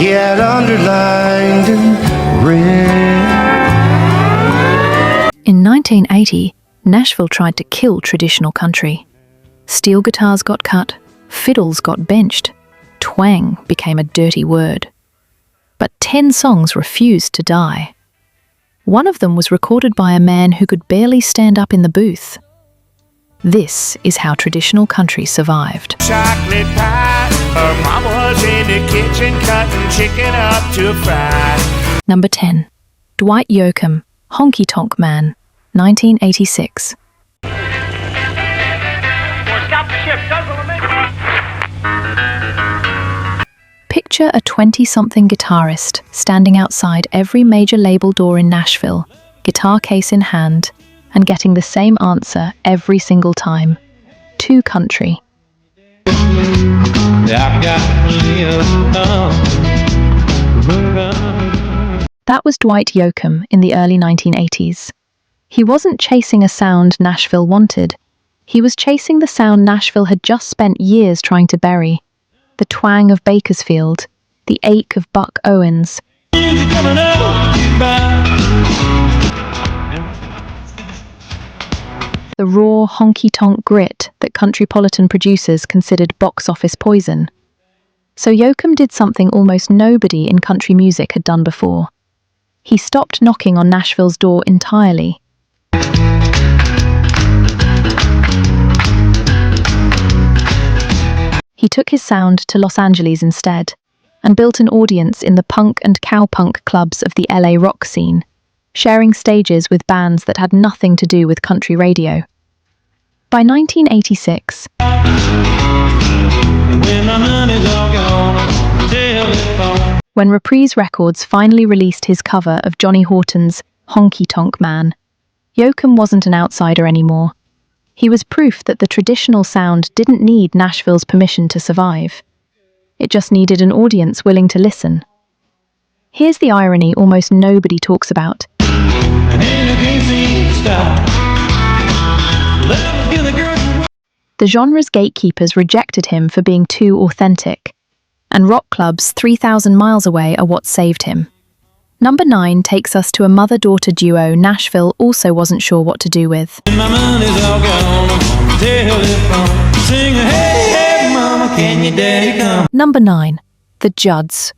he had underlined in red. In 1980, Nashville tried to kill traditional country. Steel guitars got cut, fiddles got benched, twang became a dirty word. But 10 songs refused to die. One of them was recorded by a man who could barely stand up in the booth. This is how traditional country survived. Chocolate pie, her mama was in the kitchen cutting chicken up to fry. Number 10. Dwight Yoakam, Honky-Tonk Man, 1986. Picture a 20-something guitarist standing outside every major label door in Nashville, guitar case in hand, and getting the same answer every single time. Too country. That was Dwight Yoakam in the early 1980s. He wasn't chasing a sound Nashville wanted. He was chasing the sound Nashville had just spent years trying to bury. The twang of Bakersfield, the ache of Buck Owens. The raw honky-tonk grit that countrypolitan producers considered box office poison. So Yoakam did something almost nobody in country music had done before. He stopped knocking on Nashville's door entirely. He took his sound to Los Angeles instead, and built an audience in the punk and cowpunk clubs of the LA rock scene, sharing stages with bands that had nothing to do with country radio. By 1986, when Reprise Records finally released his cover of Johnny Horton's Honky-Tonk Man, Yoakam wasn't an outsider anymore. He was proof that the traditional sound didn't need Nashville's permission to survive. It just needed an audience willing to listen. Here's the irony almost nobody talks about. The genre's gatekeepers rejected him for being too authentic, and rock clubs 3,000 miles away are what saved him. Number 9 takes us to a mother-daughter duo Nashville also wasn't sure what to do with. Number 9, the Juds.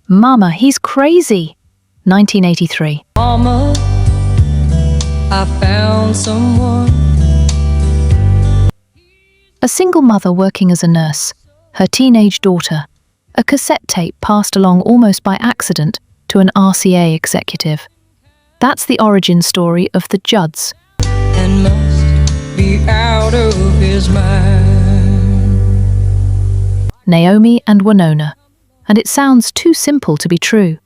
Mama, He's Crazy, 1983. Mama, I found someone. A single mother working as a nurse, her teenage daughter, a cassette tape passed along almost by accident to an RCA executive. That's the origin story of the Juds. And must be out of his mind. Naomi and Winona. And it sounds too simple to be true.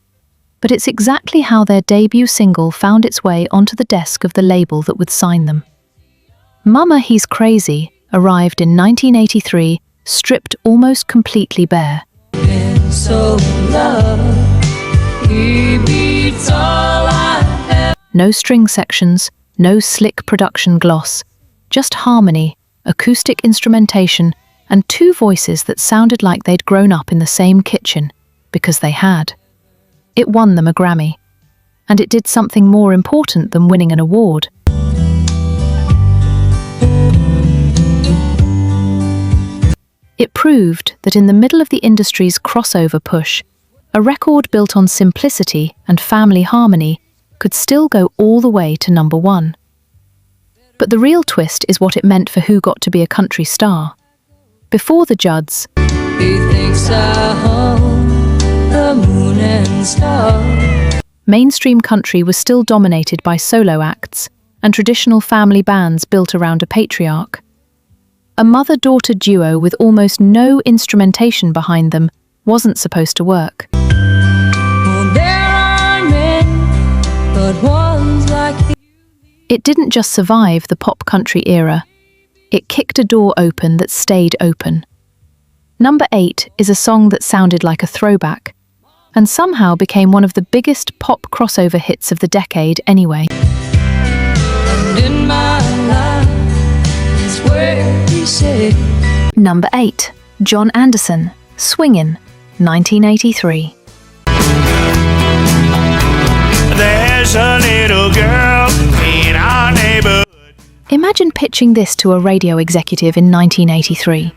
But it's exactly how their debut single found its way onto the desk of the label that would sign them. Mama, He's Crazy arrived in 1983, stripped almost completely bare. Been so loved. He beats all I have. No string sections, no slick production gloss, just harmony, acoustic instrumentation, and 2 voices that sounded like they'd grown up in the same kitchen, because they had. It won them a Grammy, and it did something more important than winning an award. It proved that in the middle of the industry's crossover push, a record built on simplicity and family harmony could still go all the way to number 1. But the real twist is what it meant for who got to be a country star. Before the Juds, He thinks I own the moon and stars. mainstream country was still dominated by solo acts and traditional family bands built around a patriarch. A mother-daughter duo with almost no instrumentation behind them wasn't supposed to work. Well, there are men, but one's like you. It didn't just survive the pop country era, it kicked a door open that stayed open. Number 8 is a song that sounded like a throwback, and somehow became one of the biggest pop crossover hits of the decade anyway. And in my life is where he said. Number 8, John Anderson, Swingin', 1983. There's a little girl in our neighborhood. Imagine pitching this to a radio executive in 1983.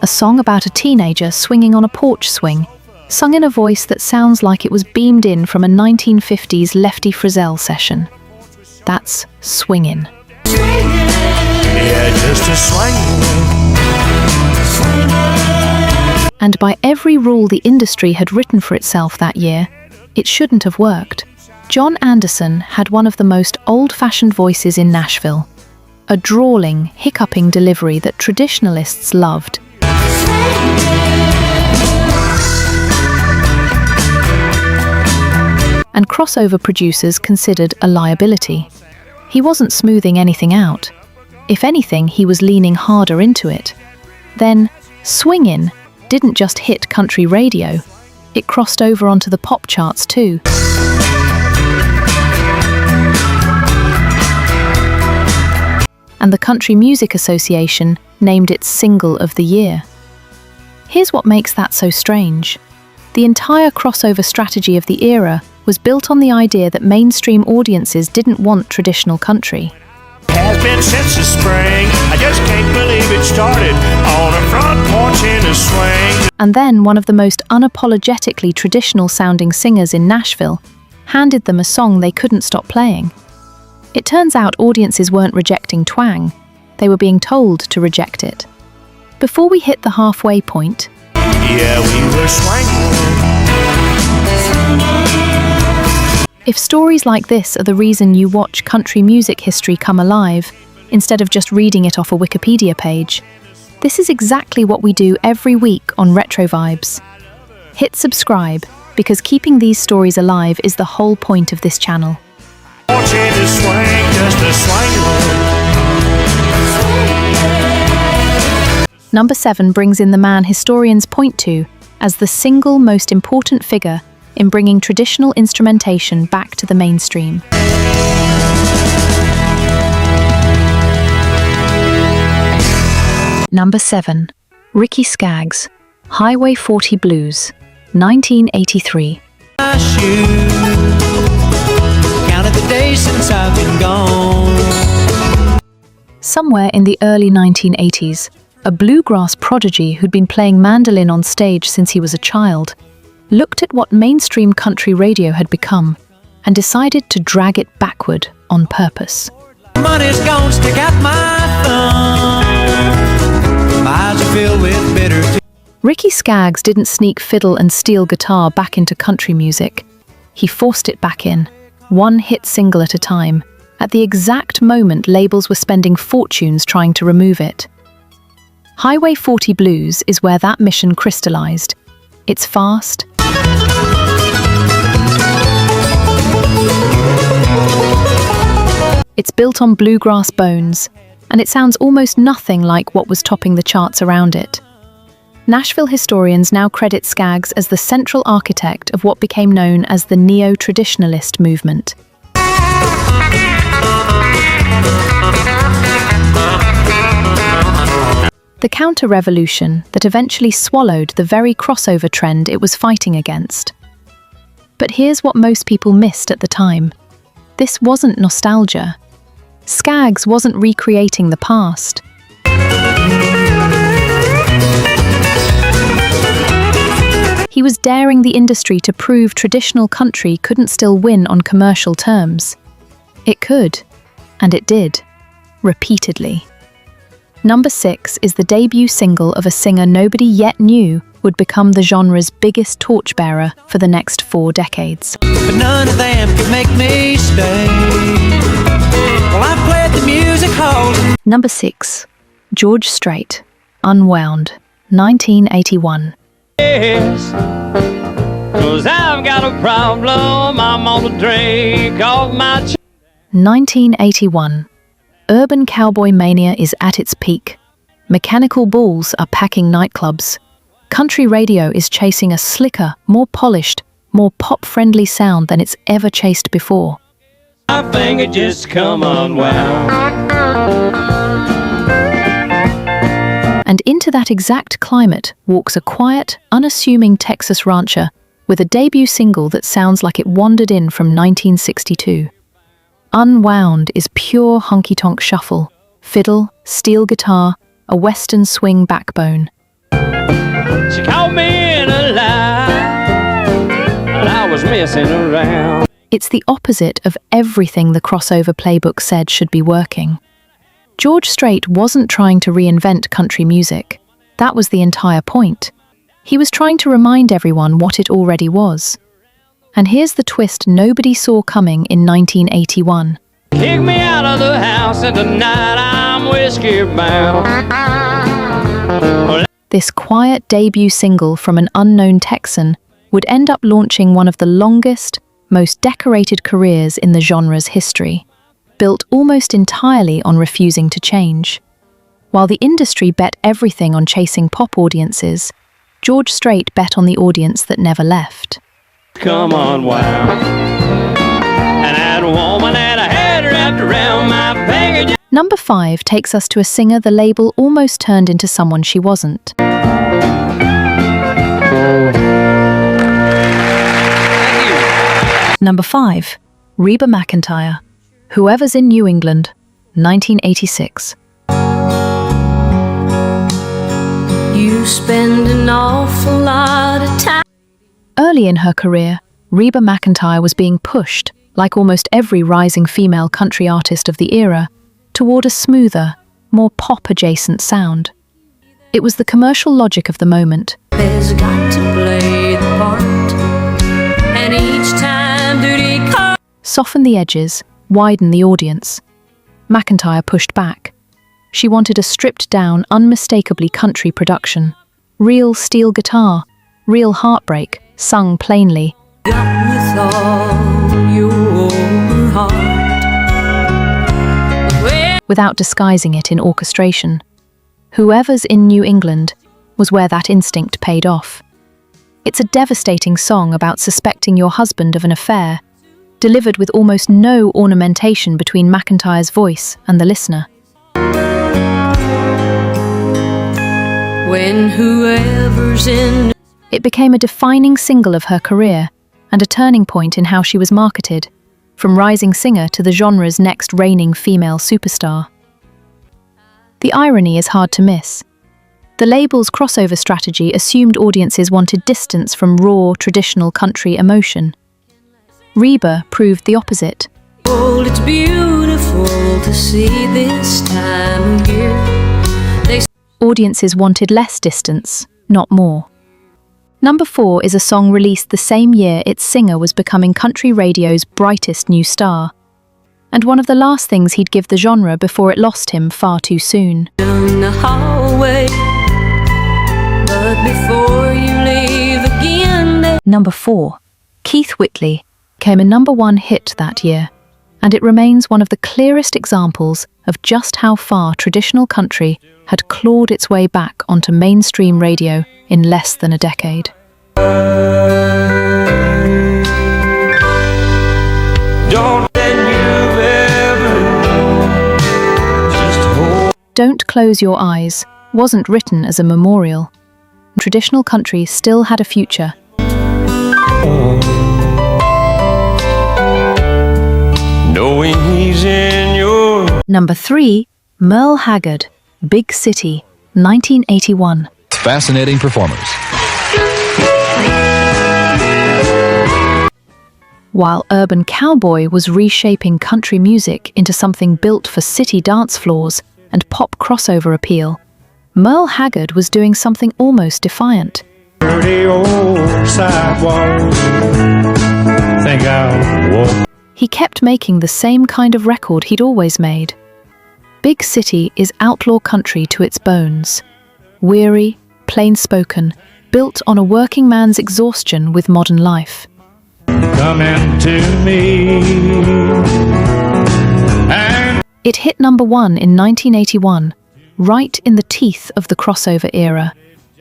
A song about a teenager swinging on a porch swing, sung in a voice that sounds like it was beamed in from a 1950s Lefty Frizzell session. That's swingin'. Yeah, just a swing. And by every rule the industry had written for itself that year, it shouldn't have worked. John Anderson had one of the most old-fashioned voices in Nashville. A drawling, hiccuping delivery that traditionalists loved. And crossover producers considered a liability. He wasn't smoothing anything out. If anything, he was leaning harder into it. Then, Swingin' didn't just hit country radio, it crossed over onto the pop charts too. And the Country Music Association named it Single of the Year. Here's what makes that so strange. The entire crossover strategy of the era was built on the idea that mainstream audiences didn't want traditional country. Has been since the spring. I just can't believe it started on a front porch in a swing. And then one of the most unapologetically traditional-sounding singers in Nashville handed them a song they couldn't stop playing. It turns out audiences weren't rejecting Twang, they were being told to reject it. Before we hit the halfway point, Yeah, we were swinging. if stories like this are the reason you watch country music history come alive, instead of just reading it off a Wikipedia page, this is exactly what we do every week on Retrovibes. Hit subscribe, because keeping these stories alive is the whole point of this channel. Porch in a swing, just a swing. Number 7 brings in the man historians point to as the single most important figure in bringing traditional instrumentation back to the mainstream. Number 7. Ricky Scaggs, Highway 40 Blues, 1983. My shoes, counted the days since I've been gone. Somewhere in the early 1980s, a bluegrass prodigy who'd been playing mandolin on stage since he was a child, looked at what mainstream country radio had become and decided to drag it backward on purpose. Money's gone, stick out my thumb. My eyes are filled with bitter tears. Ricky Scaggs didn't sneak fiddle and steel guitar back into country music. He forced it back in, one hit single at a time, at the exact moment labels were spending fortunes trying to remove it. Highway 40 Blues is where that mission crystallized. It's fast, it's built on bluegrass bones, and it sounds almost nothing like what was topping the charts around it. Nashville historians now credit Scaggs as the central architect of what became known as the neo-traditionalist movement. The counter-revolution that eventually swallowed the very crossover trend it was fighting against. But here's what most people missed at the time. This wasn't nostalgia. Scaggs wasn't recreating the past. He was daring the industry to prove traditional country couldn't still win on commercial terms. It could, and it did, repeatedly. Number 6 is the debut single of a singer nobody yet knew would become the genre's biggest torchbearer for the next 4 decades. But none of them could make me stay. Well, I played the music halls. Number 6. George Strait, Unwound, 1981. Yes, 'cause I've got a problem, I'm gonna drink off my 1981. Urban Cowboy mania is at its peak. Mechanical bulls are packing nightclubs. Country radio is chasing a slicker, more polished, more pop-friendly sound than it's ever chased before. My finger just come unwound. And into that exact climate walks a quiet, unassuming Texas rancher with a debut single that sounds like it wandered in from 1962. Unwound is pure honky-tonk shuffle, fiddle, steel guitar, a western swing backbone. She caught me in a lie, and I was messing around. It's the opposite of everything the crossover playbook said should be working. George Strait wasn't trying to reinvent country music. That was the entire point. He was trying to remind everyone what it already was. And here's the twist nobody saw coming in 1981. Kick me out of the house, and tonight I'm whiskey bound. This quiet debut single from an unknown Texan would end up launching one of the longest, most decorated careers in the genre's history, built almost entirely on refusing to change. While the industry bet everything on chasing pop audiences, George Strait bet on the audience that never left. Come on, wow. And that woman had a head wrapped around my finger. Number 5 takes us to a singer the label almost turned into someone she wasn't. Number 5, Reba McIntyre, Whoever's in New England, 1986. You spend an awful lot of time. Early in her career, Reba McIntyre was being pushed, like almost every rising female country artist of the era, toward a smoother, more pop-adjacent sound. It was the commercial logic of the moment. Has got to play the part, and each time duty calls. Soften the edges, widen the audience. McIntyre pushed back. She wanted a stripped-down, unmistakably country production. Real steel guitar, real heartbreak, sung plainly. Got with all your heart. Well, Without disguising it in orchestration. Whoever's in New England was where that instinct paid off. It's a devastating song about suspecting your husband of an affair, delivered with almost no ornamentation between McIntyre's voice and the listener. when whoever's in. It became a defining single of her career and a turning point in how she was marketed, from rising singer to the genre's next reigning female superstar. The irony is hard to miss. The label's crossover strategy assumed audiences wanted distance from raw, traditional country emotion. Reba proved the opposite. Oh, it's beautiful to see this time of year. Audiences wanted less distance, not more. Number 4 is a song released the same year its singer was becoming country radio's brightest new star, and one of the last things he'd give the genre before it lost him far too soon. Down the hallway, but before you leave again. Number 4, Keith Whitley, came a number 1 hit that year, and it remains one of the clearest examples of just how far traditional country had clawed its way back onto mainstream radio in less than a decade. Don't Close Your Eyes wasn't written as a memorial. Traditional country still had a future. Knowing he's in your Number 3, Merle Haggard, Big City, 1981. Fascinating performers. While Urban Cowboy was reshaping country music into something built for city dance floors and pop crossover appeal, Merle Haggard was doing something almost defiant. dirty old sidewalk. Think I'll walk. He kept making the same kind of record he'd always made. Big City is outlaw country to its bones. Weary, plain-spoken, built on a working man's exhaustion with modern life. Coming to me. And It hit number 1 in 1981, right in the teeth of the crossover era,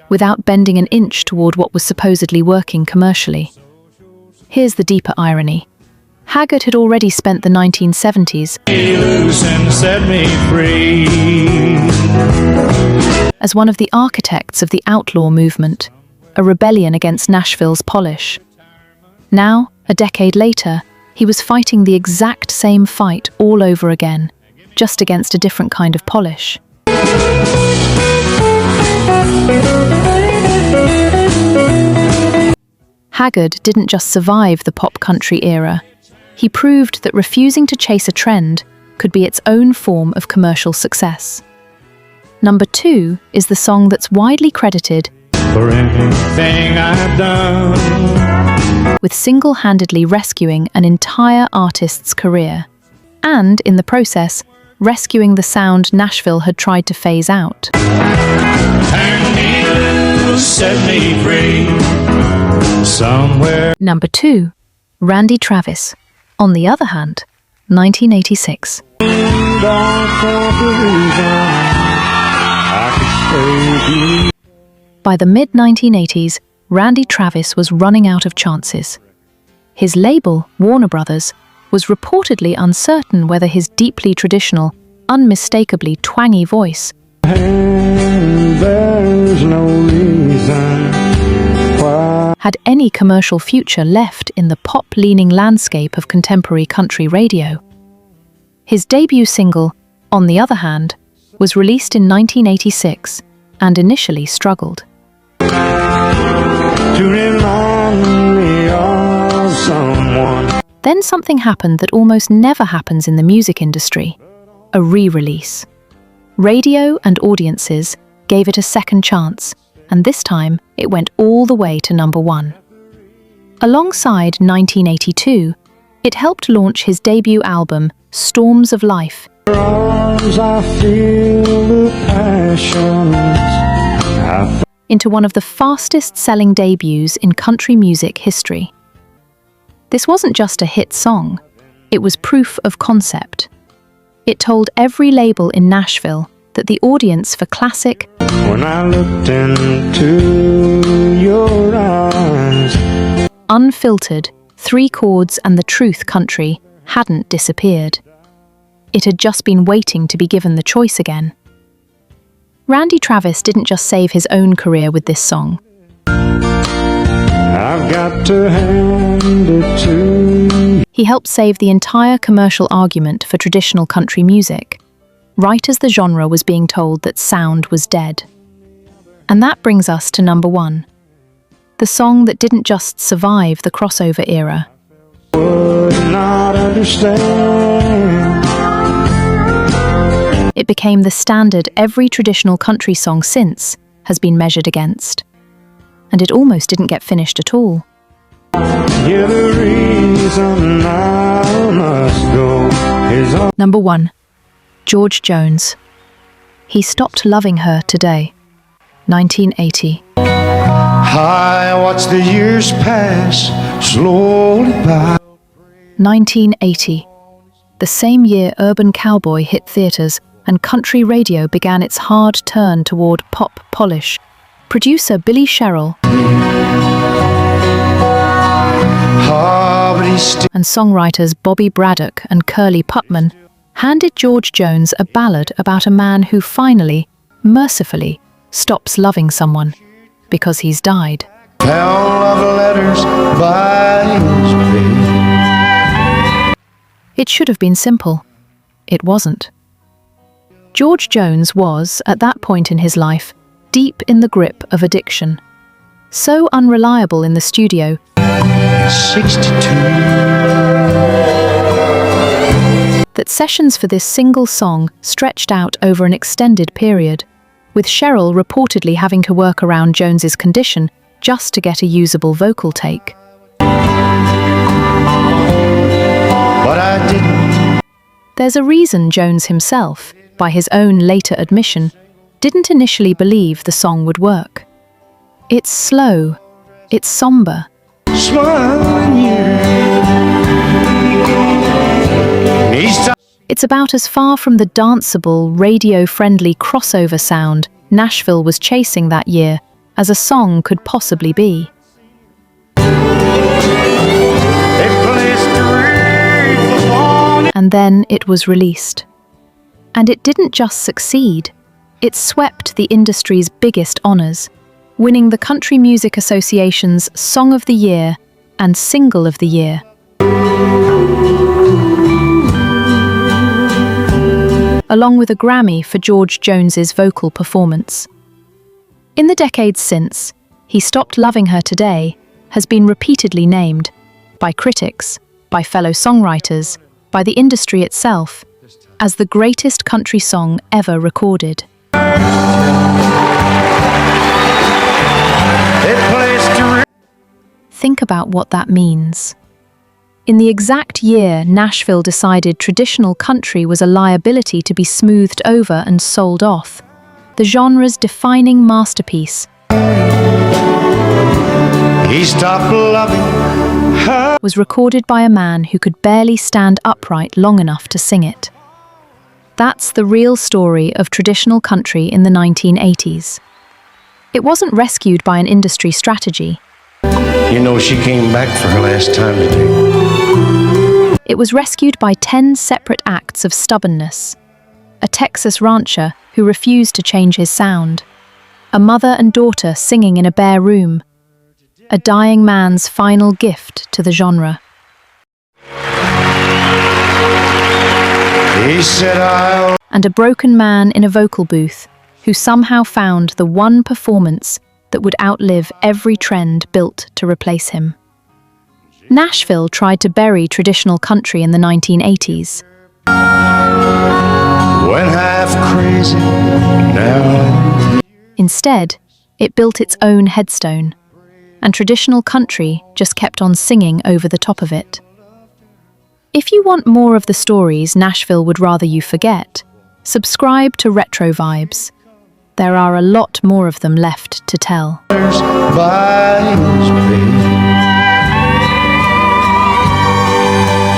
without bending an inch toward what was supposedly working commercially. Here's the deeper irony. Haggard had already spent the 1970s loose and set me free. as one of the architects of the outlaw movement, a rebellion against Nashville's polish. Now, a decade later, he was fighting the exact same fight all over again, just against a different kind of polish. Haggard didn't just survive the pop country era. He proved that refusing to chase a trend could be its own form of commercial success. Number 2 is the song that's widely credited For anything I've done. with single-handedly rescuing an entire artist's career, and, in the process, rescuing the sound Nashville had tried to phase out. Turn me loose, set me free. Somewhere. Number 2, Randy Travis. On the other hand, 1986. By the mid-1980s, Randy Travis was running out of chances. His label, Warner Brothers, was reportedly uncertain whether his deeply traditional, unmistakably twangy voice There's no reason why. had any commercial future left in the pop-leaning landscape of contemporary country radio. His debut single, On the Other Hand, was released in 1986 and initially struggled. To remind me of someone. Then something happened that almost never happens in the music industry: a re-release. Radio and audiences gave it a second chance, and this time it went all the way to number 1. Alongside 1982, it helped launch his debut album, Storms of Life, I feel the passions. into one of the fastest-selling debuts in country music history. This wasn't just a hit song, it was proof of concept. It told every label in Nashville that the audience for classic, When I looked into your eyes, unfiltered, 3 chords and the truth country hadn't disappeared. It had just been waiting to be given the choice again. Randy Travis didn't just save his own career with this song. I've got to hand it to you. He helped save the entire commercial argument for traditional country music, right as the genre was being told that sound was dead. And that brings us to number 1, the song that didn't just survive the crossover era. Would not understand. It became the standard every traditional country song since has been measured against. And it almost didn't get finished at all. You're the reason I must go is on. Number 1, George Jones. He Stopped Loving Her Today, 1980. I watch the years pass slowly by. 1980. The same year Urban Cowboy hit theaters and country radio began its hard turn toward pop polish. Producer Billy Sherrill and songwriters Bobby Braddock and Curly Putman handed George Jones a ballad about a man who finally, mercifully, stops loving someone because he's died. Love letters by his bed. It should have been simple. It wasn't. George Jones was, at that point in his life, deep in the grip of addiction. So unreliable in the studio 62. that sessions for this single song stretched out over an extended period, with Sherrill reportedly having to work around Jones's condition just to get a usable vocal take. But I didn't. There's a reason Jones himself, by his own later admission, didn't initially believe the song would work. It's slow, it's somber, it's about as far from the danceable, radio-friendly crossover sound Nashville was chasing that year as a song could possibly be. And then it was released. And it didn't just succeed, it swept the industry's biggest honors, winning the Country Music Association's Song of the Year and Single of the Year. Along with a Grammy for George Jones's vocal performance. In the decades since, He Stopped Loving Her Today has been repeatedly named by critics, by fellow songwriters, by the industry itself, as the greatest country song ever recorded. Think about what that means. In the exact year Nashville decided traditional country was a liability to be smoothed over and sold off, the genre's defining masterpiece He stopped loving her. was recorded by a man who could barely stand upright long enough to sing it. That's the real story of traditional country in the 1980s. It wasn't rescued by an industry strategy. You know, she came back for her last time today. It was rescued by 10 separate acts of stubbornness. A Texas rancher who refused to change his sound. A mother and daughter singing in a bare room. A dying man's final gift to the genre. He said, I'll... And a broken man in a vocal booth who somehow found the one performance that would outlive every trend built to replace him. Nashville tried to bury traditional country in the 1980s. Went half crazy now. Instead, it built its own headstone, and traditional country just kept on singing over the top of it. If you want more of the stories Nashville would rather you forget, subscribe to Retrovibes. There are a lot more of them left to tell. By his face.